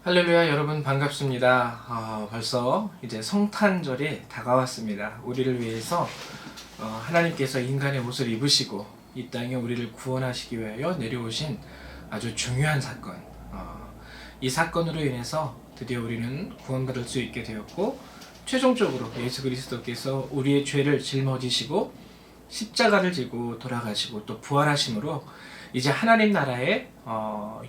할렐루야, 여러분 반갑습니다. 벌써 이제 성탄절이 다가왔습니다. 우리를 위해서 하나님께서 인간의 옷을 입으시고 이 땅에 우리를 구원하시기 위하여 내려오신 아주 중요한 사건. 이 사건으로 인해서 드디어 우리는 구원받을 수 있게 되었고, 최종적으로 예수 그리스도께서 우리의 죄를 짊어지시고 십자가를 지고 돌아가시고 또 부활하심으로 이제 하나님 나라의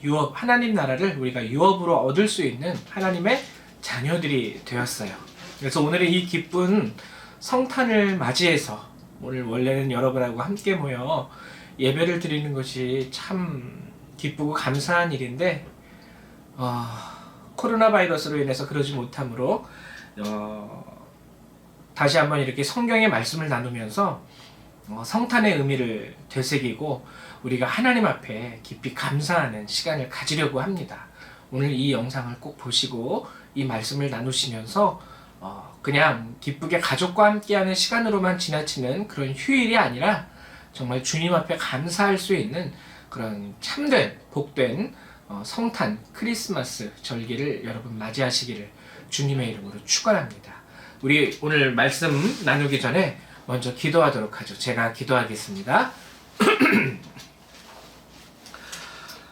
유업, 하나님 나라를 우리가 유업으로 얻을 수 있는 하나님의 자녀들이 되었어요. 그래서 오늘은 이 기쁜 성탄을 맞이해서 오늘 원래는 여러분하고 함께 모여 예배를 드리는 것이 참 기쁘고 감사한 일인데 코로나 바이러스로 인해서 그러지 못하므로 다시 한번 이렇게 성경의 말씀을 나누면서 성탄의 의미를 되새기고 우리가 하나님 앞에 깊이 감사하는 시간을 가지려고 합니다. 오늘 이 영상을 꼭 보시고 이 말씀을 나누시면서 그냥 기쁘게 가족과 함께하는 시간으로만 지나치는 그런 휴일이 아니라 정말 주님 앞에 감사할 수 있는 그런 참된 복된 성탄 크리스마스 절기를 여러분 맞이하시기를 주님의 이름으로 축원합니다. 우리 오늘 말씀 나누기 전에 먼저 기도하도록 하죠. 제가 기도하겠습니다.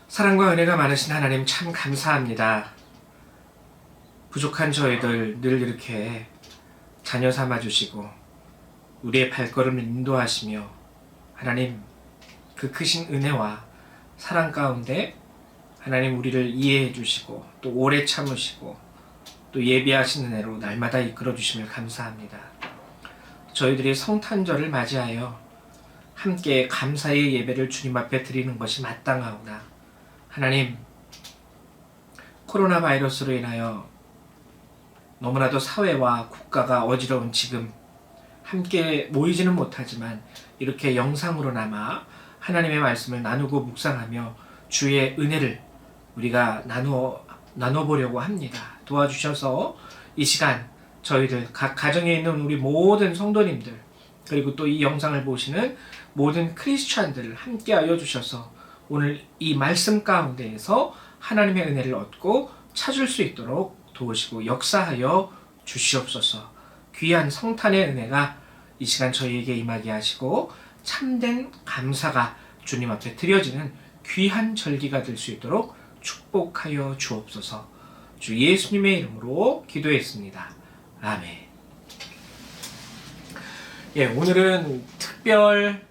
사랑과 은혜가 많으신 하나님 참 감사합니다. 부족한 저희들 늘 이렇게 자녀 삼아주시고 우리의 발걸음을 인도하시며 하나님 그 크신 은혜와 사랑 가운데 하나님 우리를 이해해 주시고 또 오래 참으시고 또 예비하신 은혜로 날마다 이끌어 주심을 감사합니다. 저희들이 성탄절을 맞이하여 함께 감사의 예배를 주님 앞에 드리는 것이 마땅하오나 하나님, 코로나 바이러스로 인하여 너무나도 사회와 국가가 어지러운 지금 함께 모이지는 못하지만 이렇게 영상으로나마 하나님의 말씀을 나누고 묵상하며 주의 은혜를 우리가 나눠보려고 합니다. 도와주셔서 이 시간 저희들 각 가정에 있는 우리 모든 성도님들 그리고 또 이 영상을 보시는 모든 크리스찬들을 함께하여 주셔서 오늘 이 말씀 가운데에서 하나님의 은혜를 얻고 찾을 수 있도록 도우시고 역사하여 주시옵소서. 귀한 성탄의 은혜가 이 시간 저희에게 임하게 하시고 참된 감사가 주님 앞에 드려지는 귀한 절기가 될 수 있도록 축복하여 주옵소서. 주 예수님의 이름으로 기도했습니다. 아멘. 예, 오늘은 특별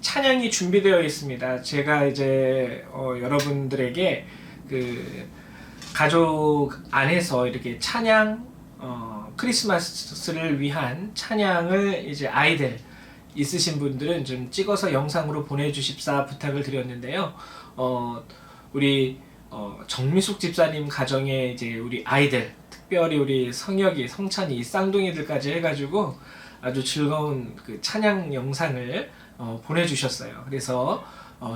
찬양이 준비되어 있습니다. 제가 이제 여러분들에게 그 가족 안에서 이렇게 찬양 크리스마스를 위한 찬양을 이제 아이들 있으신 분들은 좀 찍어서 영상으로 보내주십사 부탁을 드렸는데요. 우리 정미숙 집사님 가정에 이제 우리 아이들 특별히 우리 성혁이, 성찬이, 쌍둥이들까지 해가지고 아주 즐거운 그 찬양 영상을 보내주셨어요. 그래서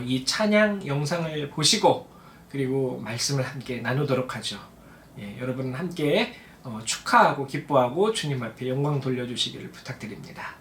이 찬양 영상을 보시고 그리고 말씀을 함께 나누도록 하죠. 예, 여러분 함께 축하하고 기뻐하고 주님 앞에 영광 돌려주시기를 부탁드립니다.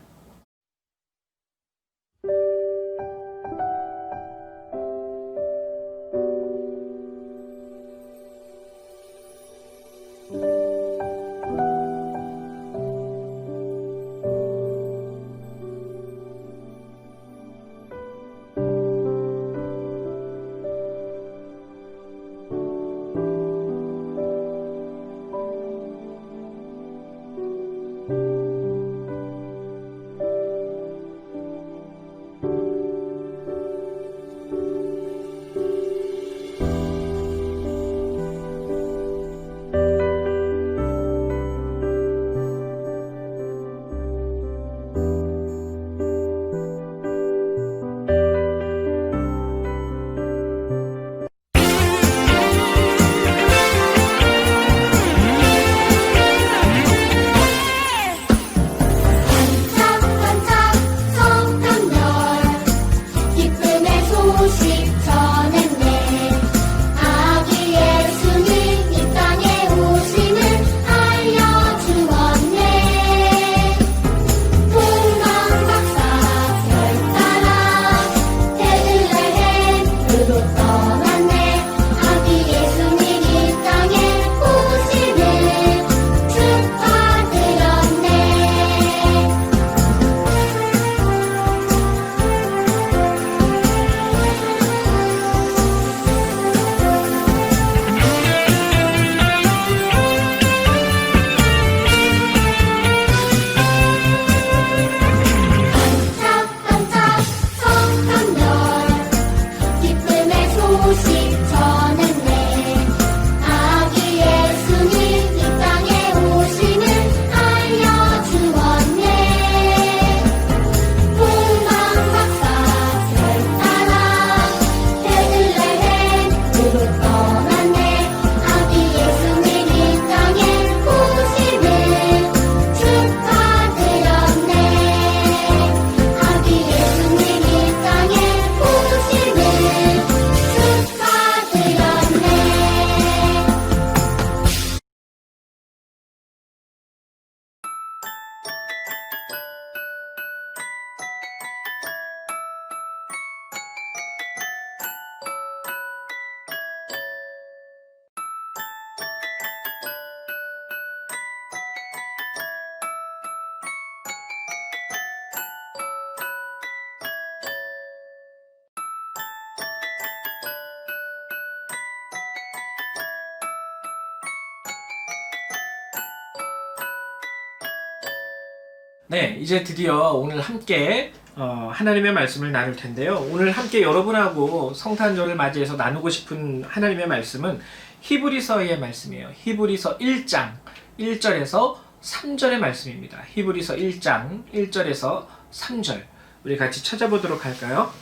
네, 이제 드디어 오늘 함께 하나님의 말씀을 나눌 텐데요. 오늘 함께 여러분하고 성탄절을 맞이해서 나누고 싶은 하나님의 말씀은 히브리서의 말씀이에요. 히브리서 1장 1절에서 3절의 말씀입니다. 히브리서 1장 1절에서 3절. 우리 같이 찾아보도록 할까요?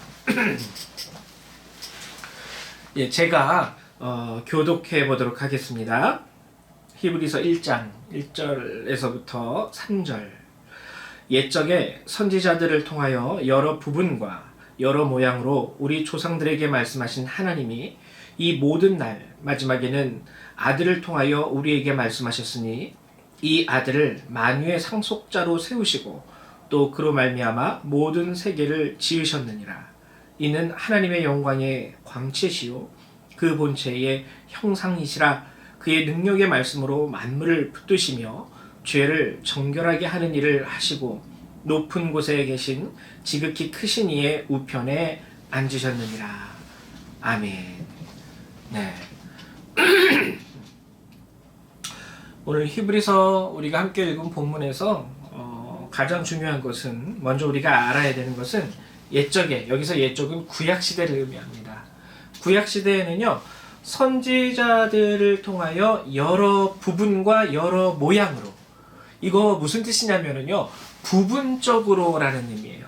예, 제가 교독해 보도록 하겠습니다. 히브리서 1장 1절에서부터 3절. 옛적에 선지자들을 통하여 여러 부분과 여러 모양으로 우리 조상들에게 말씀하신 하나님이 이 모든 날 마지막에는 아들을 통하여 우리에게 말씀하셨으니 이 아들을 만유의 상속자로 세우시고 또 그로 말미암아 모든 세계를 지으셨느니라. 이는 하나님의 영광의 광채시요 그 본체의 형상이시라. 그의 능력의 말씀으로 만물을 붙드시며 죄를 정결하게 하는 일을 하시고 높은 곳에 계신 지극히 크신 이의 우편에 앉으셨느니라. 아멘. 네. 오늘 히브리서 우리가 함께 읽은 본문에서 가장 중요한 것은, 먼저 우리가 알아야 되는 것은 옛적에, 여기서 옛적은 구약시대를 의미합니다. 구약시대에는요, 선지자들을 통하여 여러 부분과 여러 모양으로, 이거 무슨 뜻이냐면요, 부분적으로 라는 의미예요.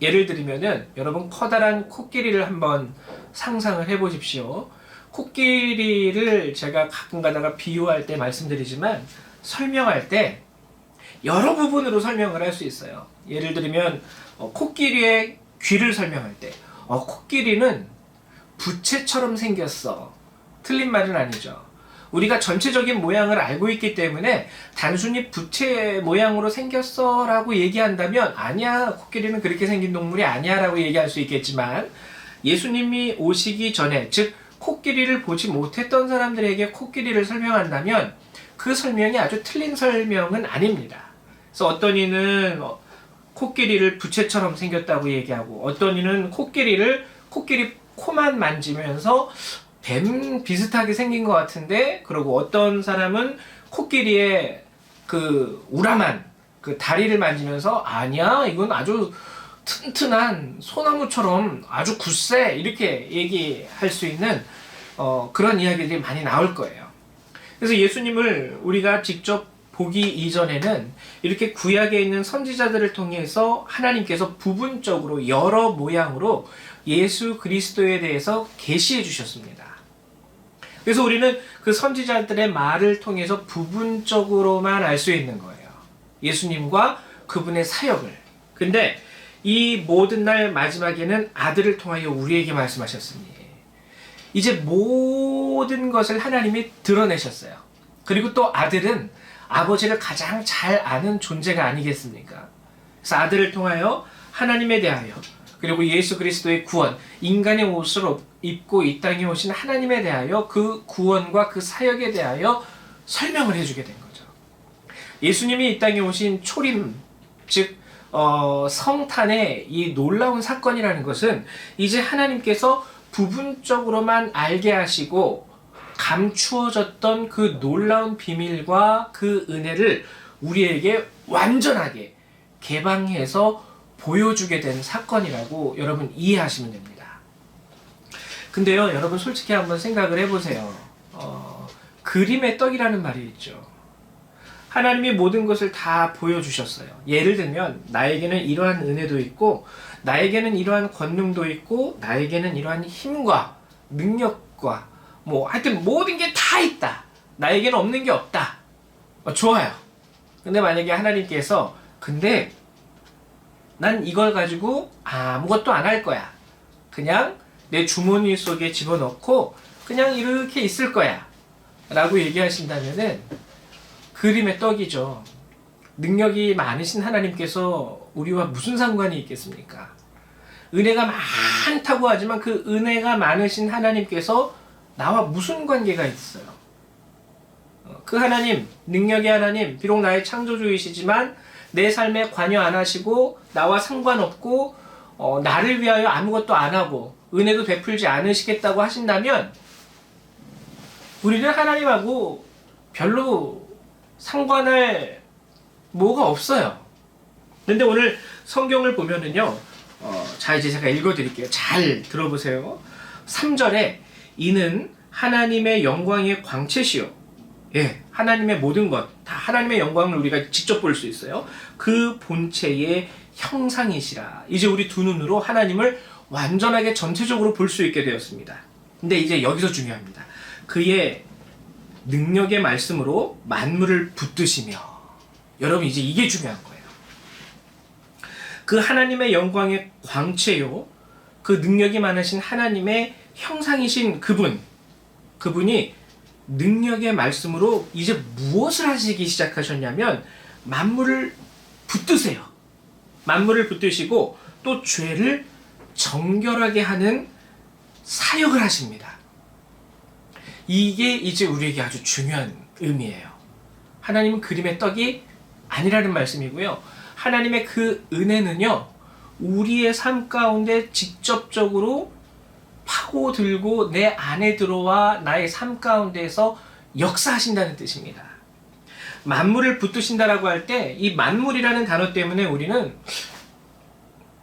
예를 들면은 여러분 커다란 코끼리를 한번 상상을 해 보십시오. 코끼리를 제가 가끔 가다가 비유할 때 말씀드리지만 설명할 때 여러 부분으로 설명을 할 수 있어요. 예를 들면 코끼리의 귀를 설명할 때 코끼리는 부채처럼 생겼어. 틀린 말은 아니죠. 우리가 전체적인 모양을 알고 있기 때문에 단순히 부채 모양으로 생겼어 라고 얘기한다면 아니야, 코끼리는 그렇게 생긴 동물이 아니야 라고 얘기할 수 있겠지만, 예수님이 오시기 전에, 즉 코끼리를 보지 못했던 사람들에게 코끼리를 설명한다면 그 설명이 아주 틀린 설명은 아닙니다. 그래서 어떤 이는 코끼리를 부채처럼 생겼다고 얘기하고, 어떤 이는 코끼리 코만 만지면서 뱀 비슷하게 생긴 것 같은데, 그리고 어떤 사람은 코끼리의 그 우람한 그 다리를 만지면서 아니야, 이건 아주 튼튼한 소나무처럼 아주 굳세, 이렇게 얘기할 수 있는 그런 이야기들이 많이 나올 거예요. 그래서 예수님을 우리가 직접 보기 이전에는 이렇게 구약에 있는 선지자들을 통해서 하나님께서 부분적으로 여러 모양으로 예수 그리스도에 대해서 계시해 주셨습니다. 그래서 우리는 그 선지자들의 말을 통해서 부분적으로만 알 수 있는 거예요. 예수님과 그분의 사역을. 근데 이 모든 날 마지막에는 아들을 통하여 우리에게 말씀하셨으니 이제 모든 것을 하나님이 드러내셨어요. 그리고 또 아들은 아버지를 가장 잘 아는 존재가 아니겠습니까? 그래서 아들을 통하여 하나님에 대하여, 그리고 예수 그리스도의 구원, 인간의 옷을 입고 이 땅에 오신 하나님에 대하여, 그 구원과 그 사역에 대하여 설명을 해주게 된 거죠. 예수님이 이 땅에 오신 초림, 즉 성탄의 이 놀라운 사건이라는 것은 이제 하나님께서 부분적으로만 알게 하시고 감추어졌던 그 놀라운 비밀과 그 은혜를 우리에게 완전하게 개방해서 보여주게 된 사건이라고 여러분 이해하시면 됩니다. 근데요, 여러분 솔직히 한번 생각을 해보세요. 그림의 떡이라는 말이 있죠. 하나님이 모든 것을 다 보여주셨어요. 예를 들면 나에게는 이러한 은혜도 있고, 나에게는 이러한 권능도 있고, 나에게는 이러한 힘과 능력과 하여튼 모든 게 다 있다. 나에게는 없는 게 없다. 좋아요. 근데 만약에 하나님께서 근데 난 이걸 가지고 아무것도 안 할 거야. 그냥 내 주머니 속에 집어넣고 그냥 이렇게 있을 거야. 라고 얘기하신다면은 그림의 떡이죠. 능력이 많으신 하나님께서 우리와 무슨 상관이 있겠습니까? 은혜가 많다고 하지만 그 은혜가 많으신 하나님께서 나와 무슨 관계가 있어요? 그 하나님, 능력의 하나님, 비록 나의 창조주이시지만 내 삶에 관여 안 하시고 나와 상관없고 나를 위하여 아무것도 안 하고 은혜도 베풀지 않으시겠다고 하신다면 우리는 하나님하고 별로 상관할 뭐가 없어요. 근데 오늘 성경을 보면은요, 자, 이제 제가 읽어드릴게요. 잘 들어보세요. 3절에 이는 하나님의 영광의 광채시요. 예, 하나님의 모든 것, 다 하나님의 영광을 우리가 직접 볼 수 있어요. 그 본체의 형상이시라. 이제 우리 두 눈으로 하나님을 완전하게 전체적으로 볼 수 있게 되었습니다. 근데 이제 여기서 중요합니다. 그의 능력의 말씀으로 만물을 붙드시며. 여러분, 이제 이게 중요한 거예요. 그 하나님의 영광의 광채요, 그 능력이 많으신 하나님의 형상이신 그분이 능력의 말씀으로 이제 무엇을 하시기 시작하셨냐면 만물을 붙드세요. 만물을 붙드시고 또 죄를 정결하게 하는 사역을 하십니다. 이게 이제 우리에게 아주 중요한 의미예요. 하나님은 그림의 떡이 아니라는 말씀이고요. 하나님의 그 은혜는요, 우리의 삶 가운데 직접적으로 파고들고 내 안에 들어와 나의 삶 가운데에서 역사하신다는 뜻입니다. 만물을 붙드신다라고 할 때 이 만물이라는 단어 때문에 우리는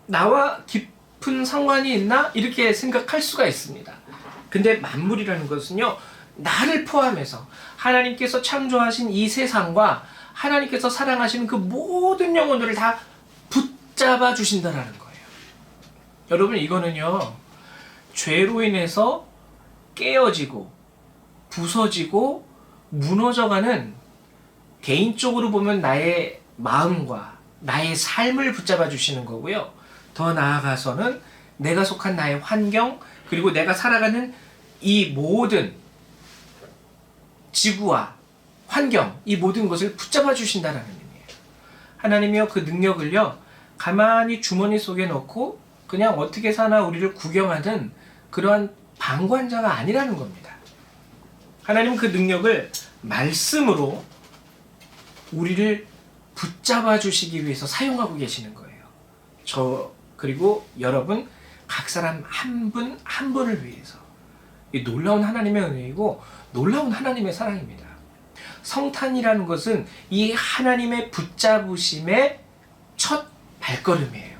나와 깊은 상관이 있나? 이렇게 생각할 수가 있습니다. 근데 만물이라는 것은요, 나를 포함해서 하나님께서 창조하신 이 세상과 하나님께서 사랑하시는 그 모든 영혼들을 다 붙잡아 주신다라는 거예요. 여러분, 이거는요, 죄로 인해서 깨어지고 부서지고 무너져가는, 개인적으로 보면 나의 마음과 나의 삶을 붙잡아 주시는 거고요. 더 나아가서는 내가 속한 나의 환경, 그리고 내가 살아가는 이 모든 지구와 환경, 이 모든 것을 붙잡아 주신다는 의미예요. 하나님이요, 그 능력을요, 가만히 주머니 속에 넣고 그냥 어떻게 사나 우리를 구경하는 그러한 방관자가 아니라는 겁니다. 하나님은 그 능력을 말씀으로 우리를 붙잡아 주시기 위해서 사용하고 계시는 거예요. 그리고 여러분, 각 사람 한 분 한 분을 위해서. 이 놀라운 하나님의 은혜이고 놀라운 하나님의 사랑입니다. 성탄이라는 것은 이 하나님의 붙잡으심의 첫 발걸음이에요.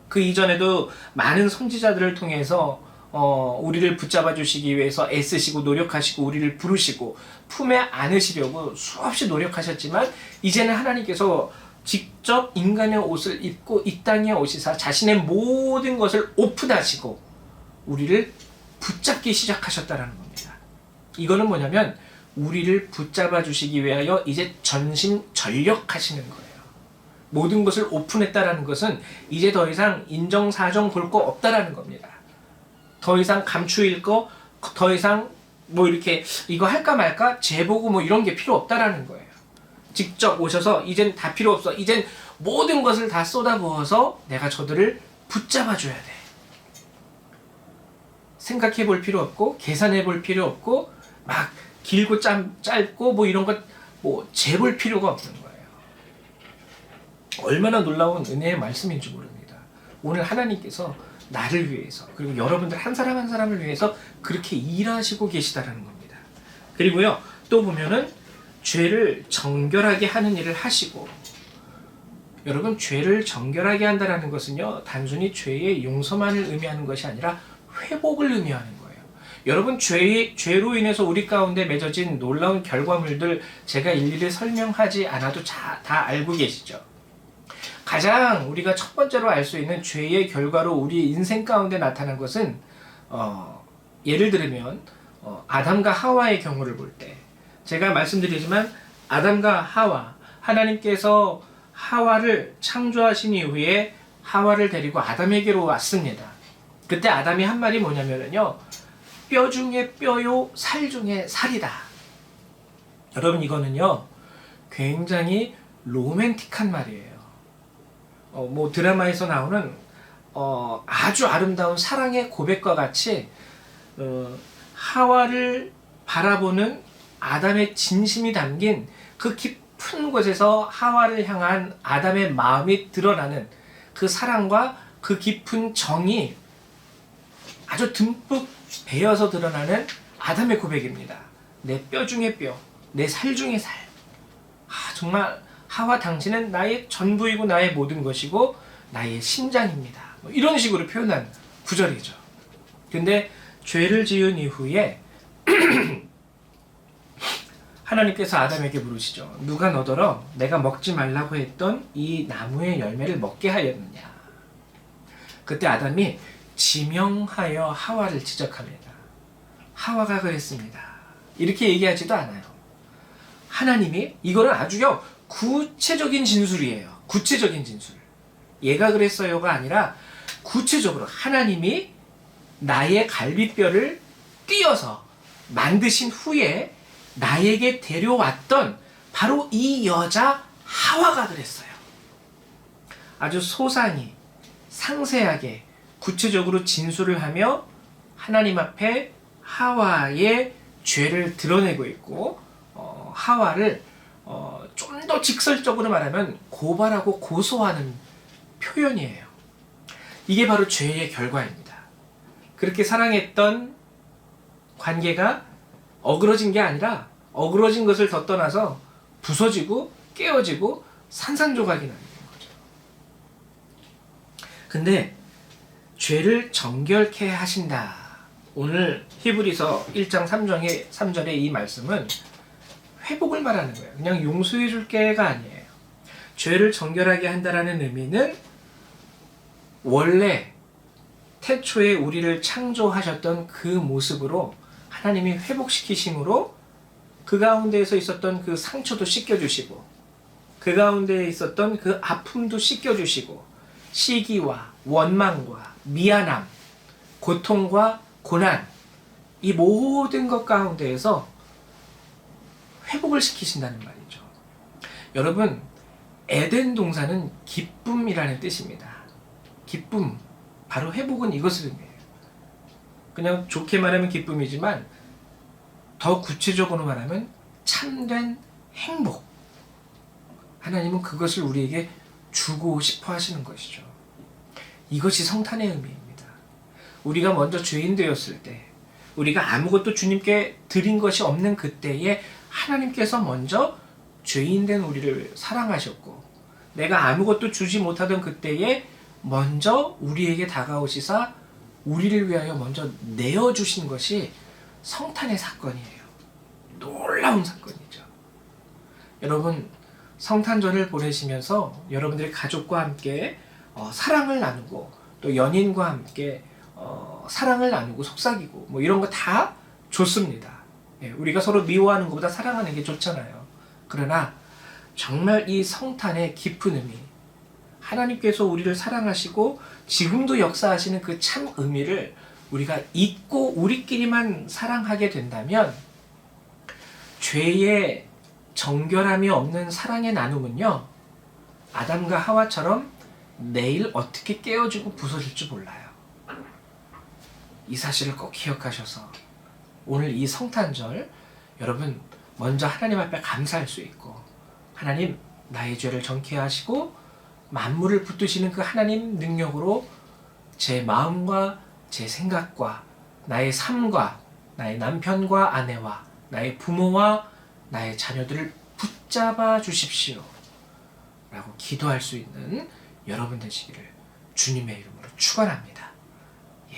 그 이전에도 많은 선지자들을 통해서 우리를 붙잡아 주시기 위해서 애쓰시고 노력하시고 우리를 부르시고 품에 안으시려고 수없이 노력하셨지만, 이제는 하나님께서 직접 인간의 옷을 입고 이 땅에 오시사 자신의 모든 것을 오픈하시고 우리를 붙잡기 시작하셨다는 겁니다. 이거는 뭐냐면 우리를 붙잡아 주시기 위하여 이제 전심전력하시는 거예요. 모든 것을 오픈했다라는 것은 이제 더 이상 인정사정 볼 거 없다라는 겁니다. 더 이상 감추일 거, 더 이상 뭐 이렇게 이거 할까 말까 재보고 뭐 이런 게 필요 없다라는 거예요. 직접 오셔서 이젠 다 필요 없어. 이젠 모든 것을 다 쏟아부어서 내가 저들을 붙잡아 줘야 돼. 생각해 볼 필요 없고 계산해 볼 필요 없고 막 길고 짧고 뭐 이런 것 뭐 재볼 필요가 없는 거예요. 얼마나 놀라운 은혜의 말씀인지 모릅니다. 오늘 하나님께서 나를 위해서, 그리고 여러분들 한 사람 한 사람을 위해서 그렇게 일하시고 계시다라는 겁니다. 그리고요, 또 보면은 죄를 정결하게 하는 일을 하시고, 여러분, 죄를 정결하게 한다라는 것은요, 단순히 죄의 용서만을 의미하는 것이 아니라 회복을 의미하는 거예요. 여러분, 죄로 인해서 우리 가운데 맺어진 놀라운 결과물들 제가 일일이 설명하지 않아도 다 알고 계시죠. 가장 우리가 첫 번째로 알 수 있는 죄의 결과로 우리 인생 가운데 나타난 것은 예를 들면 아담과 하와의 경우를 볼 때, 제가 말씀드리지만 아담과 하와, 하나님께서 하와를 창조하신 이후에 하와를 데리고 아담에게로 왔습니다. 그때 아담이 한 말이 뭐냐면요, 뼈 중에 뼈요 살 중에 살이다. 여러분, 이거는요 굉장히 로맨틱한 말이에요. 뭐 드라마에서 나오는 아주 아름다운 사랑의 고백과 같이 하와를 바라보는 아담의 진심이 담긴 그 깊은 곳에서 하와를 향한 아담의 마음이 드러나는 그 사랑과 그 깊은 정이 아주 듬뿍 배어서 드러나는 아담의 고백입니다. 내 뼈 중에 뼈, 내 살 중에 살. 정말 하와 당신은 나의 전부이고 나의 모든 것이고 나의 심장입니다. 뭐 이런 식으로 표현한 구절이죠. 근데 죄를 지은 이후에 하나님께서 아담에게 물으시죠. 누가 너더러 내가 먹지 말라고 했던 이 나무의 열매를 먹게 하였느냐. 그때 아담이 지명하여 하와를 지적합니다. 하와가 그랬습니다. 이렇게 얘기하지도 않아요. 하나님이 이거는 아주요 구체적인 진술이에요. 구체적인 진술. 얘가 그랬어요가 아니라 구체적으로 하나님이 나의 갈비뼈를 띄어서 만드신 후에 나에게 데려왔던 바로 이 여자 하와가 그랬어요. 아주 소상히 상세하게 구체적으로 진술을 하며 하나님 앞에 하와의 죄를 드러내고 있고 하와를 좀 더 직설적으로 말하면 고발하고 고소하는 표현이에요. 이게 바로 죄의 결과입니다. 그렇게 사랑했던 관계가 어그러진 게 아니라 어그러진 것을 더 떠나서 부서지고 깨어지고 산산조각이 나는 거죠. 근데 죄를 정결케 하신다. 오늘 히브리서 1장 3절의 이 말씀은 회복을 말하는 거예요. 그냥 용서해 줄게가 아니에요. 죄를 정결하게 한다라는 의미는 원래 태초에 우리를 창조하셨던 그 모습으로 하나님이 회복시키심으로 그 가운데에서 있었던 그 상처도 씻겨주시고 그 가운데에 있었던 그 아픔도 씻겨주시고 시기와 원망과 미안함, 고통과 고난 이 모든 것 가운데에서 회복을 시키신다는 말이죠. 여러분, 에덴 동산은 기쁨이라는 뜻입니다. 기쁨, 바로 회복은 이것을 의미해요. 그냥 좋게 말하면 기쁨이지만 더 구체적으로 말하면 참된 행복. 하나님은 그것을 우리에게 주고 싶어 하시는 것이죠. 이것이 성탄의 의미입니다. 우리가 먼저 죄인 되었을 때, 우리가 아무것도 주님께 드린 것이 없는 그때에 하나님께서 먼저 죄인된 우리를 사랑하셨고, 내가 아무것도 주지 못하던 그때에 먼저 우리에게 다가오시사 우리를 위하여 먼저 내어주신 것이 성탄의 사건이에요. 놀라운 사건이죠. 여러분, 성탄절을 보내시면서 여러분들의 가족과 함께 사랑을 나누고 또 연인과 함께 사랑을 나누고 속삭이고 뭐 이런 거 다 좋습니다. 예, 우리가 서로 미워하는 것보다 사랑하는 게 좋잖아요. 그러나 정말 이 성탄의 깊은 의미, 하나님께서 우리를 사랑하시고 지금도 역사하시는 그 참 의미를 우리가 잊고 우리끼리만 사랑하게 된다면 죄의 정결함이 없는 사랑의 나눔은요, 아담과 하와처럼 내일 어떻게 깨어지고 부서질지 몰라요. 이 사실을 꼭 기억하셔서 오늘 이 성탄절 여러분 먼저 하나님 앞에 감사할 수 있고, 하나님 나의 죄를 정케 하시고 만물을 붙드시는 그 하나님 능력으로 제 마음과 제 생각과 나의 삶과 나의 남편과 아내와 나의 부모와 나의 자녀들을 붙잡아 주십시오 라고 기도할 수 있는 여러분 되시기를 주님의 이름으로 축원합니다. 예,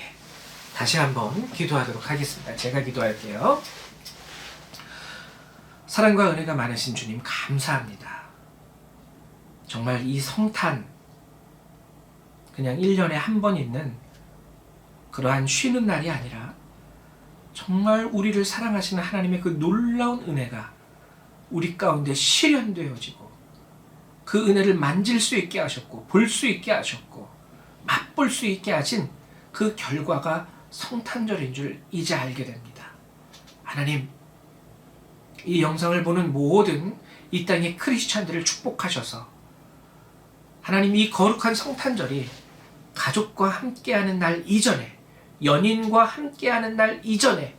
다시 한번 기도하도록 하겠습니다. 제가 기도할게요. 사랑과 은혜가 많으신 주님 감사합니다. 정말 이 성탄, 그냥 1년에 한 번 있는 그러한 쉬는 날이 아니라 정말 우리를 사랑하시는 하나님의 그 놀라운 은혜가 우리 가운데 실현되어지고 그 은혜를 만질 수 있게 하셨고 볼 수 있게 하셨고 맛볼 수 있게 하신 그 결과가 성탄절인 줄 이제 알게 됩니다. 하나님, 이 영상을 보는 모든 이 땅의 크리스찬들을 축복하셔서 하나님 이 거룩한 성탄절이 가족과 함께하는 날 이전에, 연인과 함께하는 날 이전에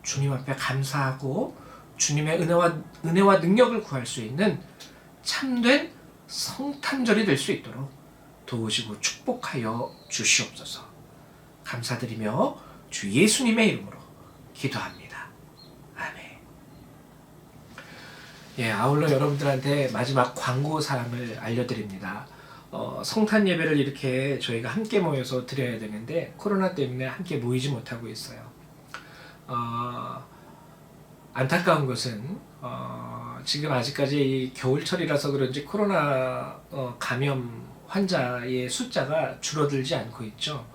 주님 앞에 감사하고 주님의 은혜와 능력을 구할 수 있는 참된 성탄절이 될 수 있도록 도우시고 축복하여 주시옵소서. 감사드리며 주 예수님의 이름으로 기도합니다. 아멘. 예, 아울러 여러분들한테 마지막 광고 사항을 알려드립니다. 성탄 예배를 이렇게 저희가 함께 모여서 드려야 되는데 코로나 때문에 함께 모이지 못하고 있어요. 안타까운 것은 지금 아직까지 이 겨울철이라서 그런지 코로나 감염 환자의 숫자가 줄어들지 않고 있죠.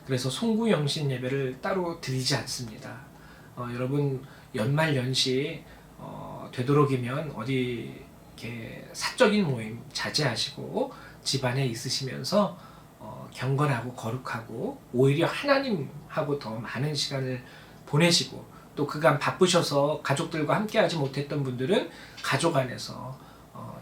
그래서 송구영신 예배를 따로 드리지 않습니다. 여러분 연말 연시 되도록이면 어디 이렇게 사적인 모임 자제하시고 집안에 있으시면서 경건하고 거룩하고 오히려 하나님하고 더 많은 시간을 보내시고 또 그간 바쁘셔서 가족들과 함께하지 못했던 분들은 가족 안에서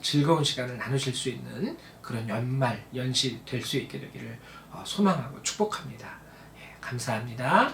즐거운 시간을 나누실 수 있는 그런 연말 연시 될 수 있게 되기를 소망하고 축복합니다. 예, 감사합니다.